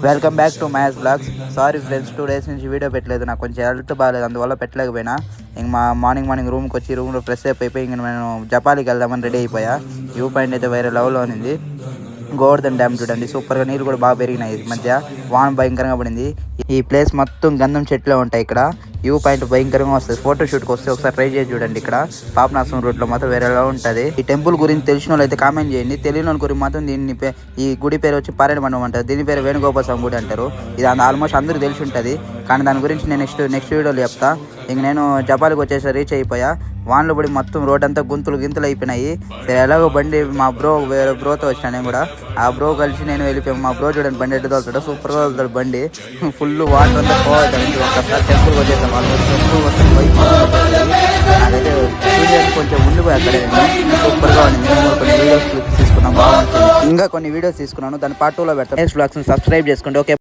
Welcome back to Mahesh blogs. Sorry friends, 2 days నుంచి video పెట్టలేదు. నాకు కొంచెం హెల్త్ బాగాలేదు, అందువల్ల పెట్టలేకపోయినా. ఇంక మా మార్నింగ్ రూమ్కి వచ్చి రూమ్లో ఫ్రెష్ అయిపోయి ఇంక నేను జపాలికి వెళ్దామని రెడీ అయిపోయా. వ్యూ పాయింట్ అయితే వేరే లెవెల్లో ఉంది. గోవర్ధన్ డ్యామ్ చూడండి, సూపర్గా నీళ్ళు కూడా బాగా పెరిగినాయి. ఈ మధ్య వాన భయంకరంగా పడింది. ఈ ప్లేస్ మొత్తం గంధం చెట్లే ఉంటాయి. ఇక్కడ వ్యూ పాయింట్ భయంకరంగా వస్తుంది. ఫోటో షూట్కి వస్తే ఒకసారి ట్రై చేసి చూడండి. ఇక్కడ పాపనాశనం రూట్లో మాత్రం వేరేలా ఉంటుంది. ఈ టెంపుల్ గురించి తెలిసిన వాళ్ళు అయితే కామెంట్ చేయండి. తెలియని వాళ్ళ గురించి మాత్రం ఈ గుడి పేరు వచ్చి పారాయణ మండపం అంటారు. దీని పేరు వేణుగోపాల స్వామి గుడి అంటారు. ఇది ఆల్మోస్ట్ అందరికీ తెలిసి ఉంటుంది, కానీ దాని గురించి నేను నెక్స్ట్ వీడియోలో చెప్తా. ఇంక నేను జపాలికి వచ్చేసి రీచ్ అయిపోయా. వాన్లో పడి మొత్తం రోడ్ అంతా గింతలు అయిపోయినాయి. సరే ఎలాగో బండి మా వేరే బ్రోతో వచ్చాను. నేను కూడా ఆ బ్రో కలిసి నేను వెళ్ళిపోయాను. మా బ్రో చూడండి బండి ఎట్టు తోలుతాడు, సూపర్గా తోలుతాడు బండి. ఫుల్ వాటర్ అంతా పోవాలి. ఒకసారి టెంపుల్కి వచ్చేసాం. టెంపుల్ వస్తే బైక్ నాకైతే కొంచెం ఉండిపోయి అక్కడ సూపర్గా ఉంది. నేను కొన్ని వీడియోస్ తీసుకున్నాను, బాగుంటుంది. ఇంకా కొన్ని వీడియోస్ తీసుకున్నాను, దాని పార్ట్ 2లో పెడతాను. బ్లాగ్స్ని సబ్స్క్రైబ్ చేసుకోండి. ఓకే.